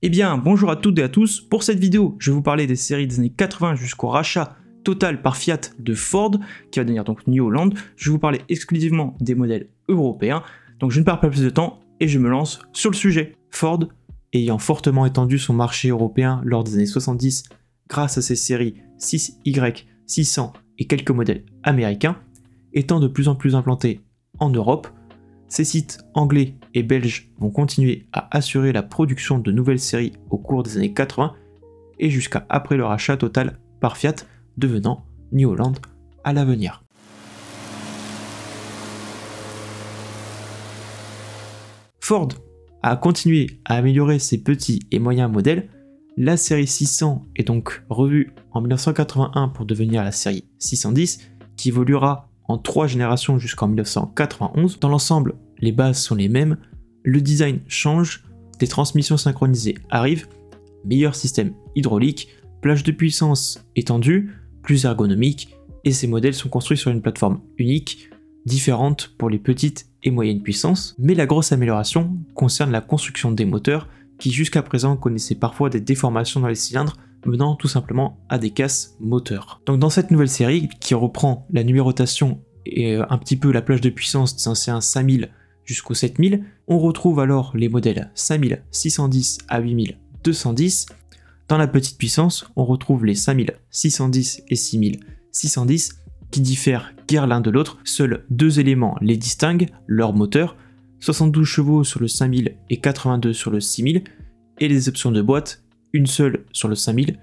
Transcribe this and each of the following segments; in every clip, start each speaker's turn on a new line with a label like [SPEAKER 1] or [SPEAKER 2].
[SPEAKER 1] Eh bien, bonjour à toutes et à tous. Pour cette vidéo, je vais vous parler des séries des années 80 jusqu'au rachat total par Fiat de Ford, qui va devenir donc New Holland. Je vais vous parler exclusivement des modèles européens. Donc je ne perds pas plus de temps et je me lance sur le sujet. Ford, ayant fortement étendu son marché européen lors des années 70 grâce à ses séries 6Y, 600 et quelques modèles américains, étant de plus en plus implantés en Europe, ces sites anglais et belges vont continuer à assurer la production de nouvelles séries au cours des années 80 et jusqu'à après le rachat total par Fiat, devenant New Holland à l'avenir. Ford a continué à améliorer ses petits et moyens modèles. La série 600 est donc revue en 1981 pour devenir la série 610 qui évoluera en 3 générations jusqu'en 1991. Dans l'ensemble, les bases sont les mêmes, le design change, des transmissions synchronisées arrivent, meilleur système hydraulique, plage de puissance étendue, plus ergonomique, et ces modèles sont construits sur une plateforme unique, différente pour les petites et moyennes puissances, mais la grosse amélioration concerne la construction des moteurs qui jusqu'à présent connaissaient parfois des déformations dans les cylindres, menant tout simplement à des casses moteurs. Donc dans cette nouvelle série, qui reprend la numérotation et un petit peu la plage de puissance des anciens 5000 jusqu'au 7000, on retrouve alors les modèles 5610 à 8210. Dans la petite puissance, on retrouve les 5610 et 6610 qui diffèrent guère l'un de l'autre, seuls deux éléments les distinguent, leur moteur, 72 chevaux sur le 5000 et 82 sur le 6000, et les options de boîte, une seule sur le 5000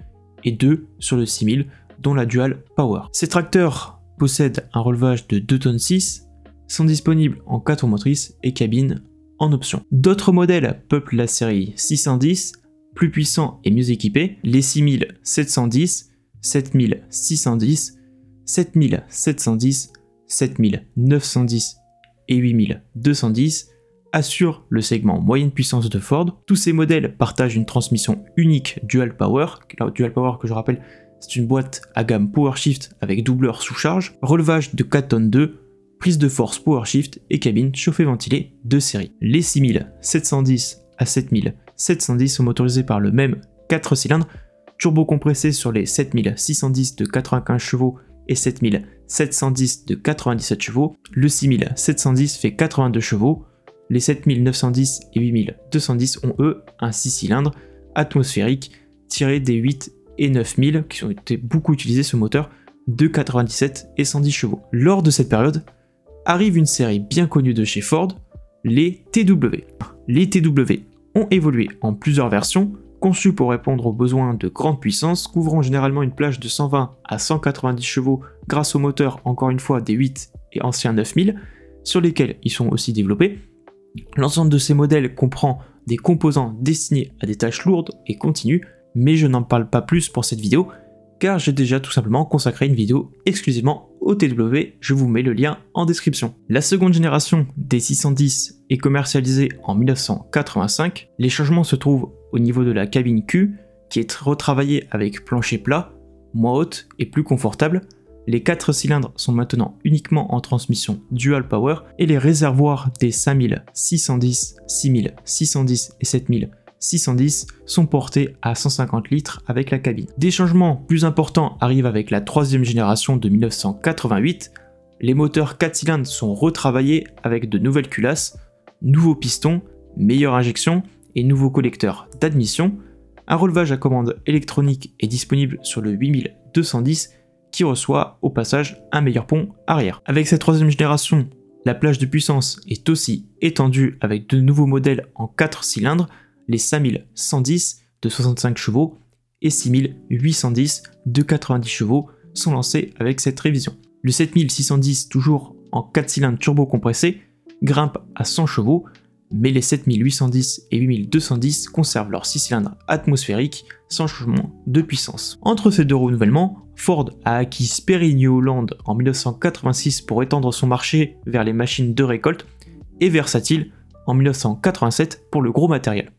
[SPEAKER 1] et deux sur le 6000, dont la Dual Power. Ces tracteurs possèdent un relevage de 2,6 tonnes, sont disponibles en 4 roues motrices et cabine en option. D'autres modèles peuplent la série 610, plus puissants et mieux équipés, les 6710, 7610, 7710, 7910 et 8210 assurent le segment moyenne puissance de Ford. Tous ces modèles partagent une transmission unique Dual Power. La Dual Power, que je rappelle, c'est une boîte à gamme PowerShift avec doubleur sous charge, relevage de 4 tonnes 2, prise de force PowerShift et cabine chauffée-ventilée de série. Les 6710 à 7710 sont motorisés par le même 4 cylindres, turbo-compressés sur les 7610 de 95 chevaux et 7710 de 97 chevaux. Le 6710 fait 82 chevaux. Les 7910 et 8210 ont eux un 6 cylindres atmosphérique tiré des 8 et 9000 qui ont été beaucoup utilisés ce moteur de 97 et 110 chevaux. Lors de cette période, arrive une série bien connue de chez Ford, les TW. Les TW ont évolué en plusieurs versions, conçues pour répondre aux besoins de grande puissance, couvrant généralement une plage de 120 à 190 chevaux grâce au moteur encore une fois des 8 et anciens 9000, sur lesquels ils sont aussi développés. L'ensemble de ces modèles comprend des composants destinés à des tâches lourdes et continues, mais je n'en parle pas plus pour cette vidéo, car j'ai déjà tout simplement consacré une vidéo exclusivement au TW, je vous mets le lien en description. La seconde génération des 610 est commercialisée en 1985, les changements se trouvent au niveau de la cabine Q, qui est retravaillée avec plancher plat, moins haute et plus confortable. Les 4 cylindres sont maintenant uniquement en transmission Dual Power et les réservoirs des 5610, 6610 et 7610 sont portés à 150 litres avec la cabine. Des changements plus importants arrivent avec la troisième génération de 1988. Les moteurs 4 cylindres sont retravaillés avec de nouvelles culasses, nouveaux pistons, meilleure injection et nouveaux collecteurs d'admission. Un relevage à commande électronique est disponible sur le 8210 qui reçoit au passage un meilleur pont arrière. Avec cette troisième génération, la plage de puissance est aussi étendue avec de nouveaux modèles en 4 cylindres, les 5110 de 65 chevaux et 6810 de 90 chevaux sont lancés avec cette révision. Le 7610, toujours en 4 cylindres turbo compressés, grimpe à 100 chevaux, mais les 7810 et 8210 conservent leur 6 cylindres atmosphériques sans changement de puissance. Entre ces deux renouvellements, Ford a acquis Sperry New Holland en 1986 pour étendre son marché vers les machines de récolte et Versatile en 1987 pour le gros matériel.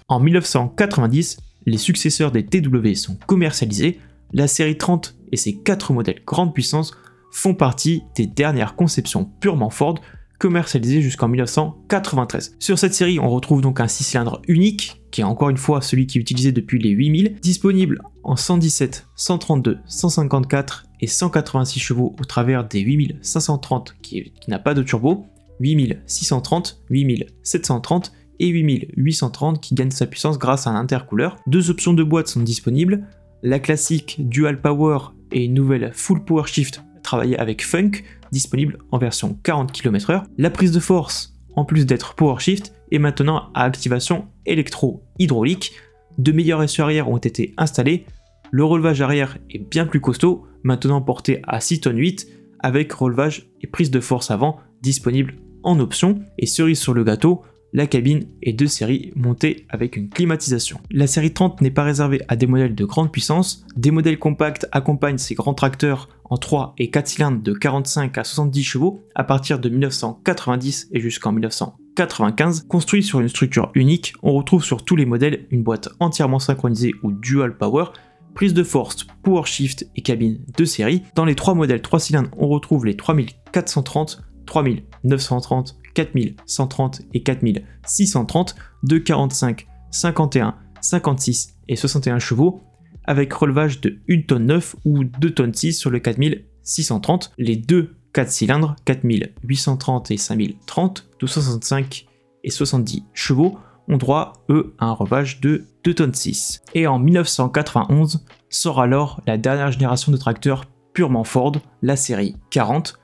[SPEAKER 1] En 1990, les successeurs des TW sont commercialisés, la série 30 et ses 4 modèles grande puissance font partie des dernières conceptions purement Ford commercialisées jusqu'en 1993. Sur cette série, on retrouve donc un 6 cylindres unique, qui est encore une fois celui qui est utilisé depuis les 8000, disponible en 117, 132, 154 et 186 chevaux au travers des 8530 qui n'a pas de turbo, 8630, 8730 et 8830 qui gagne sa puissance grâce à un intercooleur. Deux options de boîte sont disponibles, la classique Dual Power et une nouvelle Full Power Shift travaillée avec Funk, disponible en version 40 km/h. La prise de force, en plus d'être Power Shift, est maintenant à activation électro-hydraulique. De meilleurs essieux arrière ont été installés, le relevage arrière est bien plus costaud, maintenant porté à 6 tonnes 8, avec relevage et prise de force avant disponible en option, et cerise sur le gâteau, la cabine est de série montée avec une climatisation. La série 30 n'est pas réservée à des modèles de grande puissance, des modèles compacts accompagnent ces grands tracteurs en 3 et 4 cylindres de 45 à 70 chevaux à partir de 1990 et jusqu'en 1995. Construit sur une structure unique, on retrouve sur tous les modèles une boîte entièrement synchronisée ou Dual Power, prise de force, Power Shift et cabine de série. Dans les 3 modèles 3 cylindres, on retrouve les 3430, 3930, 4130 et 4630 de 45, 51, 56 et 61 chevaux avec relevage de 1 tonne 9 ou 2 tonnes 6 sur le 4630. Les deux 4 cylindres 4830 et 5030 de 65 et 70 chevaux ont droit eux à un relevage de 2 tonnes 6. Et en 1991 sort alors la dernière génération de tracteurs purement Ford, la série 40.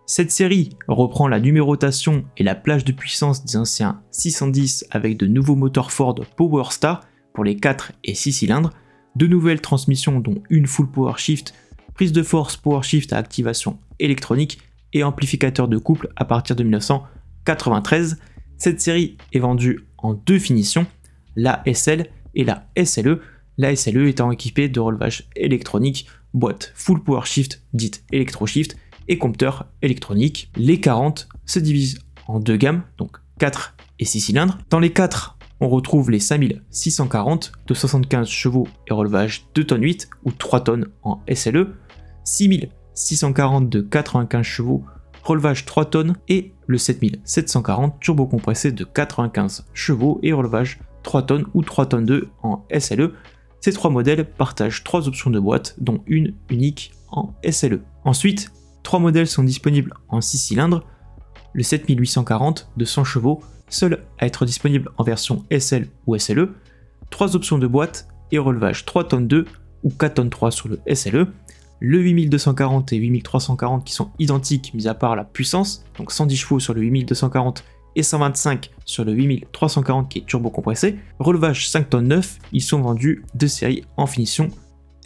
[SPEAKER 1] Cette série reprend la numérotation et la plage de puissance des anciens 610 avec de nouveaux moteurs Ford Power Star pour les 4 et 6 cylindres, de nouvelles transmissions dont une Full Power Shift, prise de force Power Shift à activation électronique et amplificateur de couple à partir de 1993. Cette série est vendue en deux finitions, la SL et la SLE, la SLE étant équipée de relevage électronique, boîte Full Power Shift dite Electro Shift et compteur électronique. Les 40 se divisent en deux gammes, donc 4 et 6 cylindres. Dans les 4, on retrouve les 5640 de 75 chevaux et relevage 2 tonnes 8 ou 3 tonnes en SLE, 6640 de 95 chevaux, relevage 3 tonnes et le 7740 turbo compressé de 95 chevaux et relevage 3 tonnes ou 3 tonnes 2 en SLE. Ces trois modèles partagent 3 options de boîte, dont une unique en SLE. Ensuite, 3 modèles sont disponibles en 6 cylindres, le 7840 de 100 chevaux, seul à être disponible en version SL ou SLE, 3 options de boîte et relevage 3 tonnes 2 ou 4 tonnes 3 sur le SLE, le 8240 et 8340 qui sont identiques mis à part la puissance, donc 110 chevaux sur le 8240 et 125 sur le 8340 qui est turbo compressé, relevage 5 tonnes 9, ils sont vendus de série en finition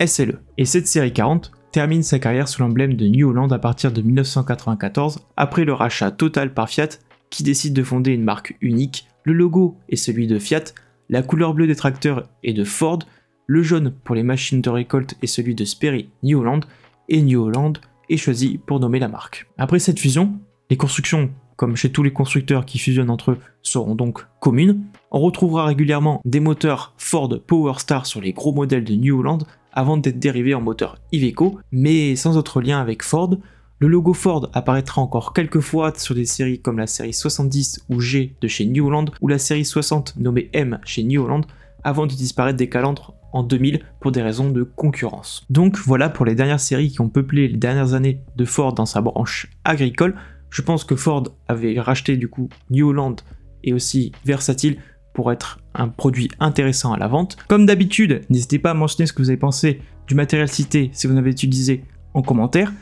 [SPEAKER 1] SLE. Et cette série 40 termine sa carrière sous l'emblème de New Holland à partir de 1994, après le rachat total par Fiat, qui décide de fonder une marque unique. Le logo est celui de Fiat, la couleur bleue des tracteurs est de Ford, le jaune pour les machines de récolte est celui de Sperry New Holland, et New Holland est choisi pour nommer la marque. Après cette fusion, les constructions, comme chez tous les constructeurs qui fusionnent entre eux, seront donc communes. On retrouvera régulièrement des moteurs Ford Power Star sur les gros modèles de New Holland, avant d'être dérivé en moteur Iveco, mais sans autre lien avec Ford. Le logo Ford apparaîtra encore quelques fois sur des séries comme la série 70 ou G de chez New Holland, ou la série 60 nommée M chez New Holland, avant de disparaître des calandres en 2000 pour des raisons de concurrence. Donc voilà pour les dernières séries qui ont peuplé les dernières années de Ford dans sa branche agricole. Je pense que Ford avait racheté du coup New Holland et aussi Versatile pour être un produit intéressant à la vente. Comme d'habitude, n'hésitez pas à mentionner ce que vous avez pensé du matériel cité si vous en avez utilisé en commentaire.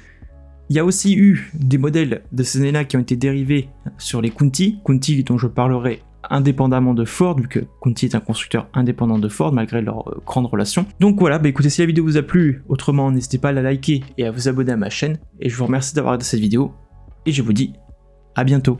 [SPEAKER 1] Il y a aussi eu des modèles de ces années-là qui ont été dérivés sur les Conti dont je parlerai indépendamment de Ford, vu que Conti est un constructeur indépendant de Ford malgré leur grande relation. Donc voilà, écoutez, si la vidéo vous a plu, autrement n'hésitez pas à la liker et à vous abonner à ma chaîne, et je vous remercie d'avoir regardé cette vidéo, et je vous dis à bientôt.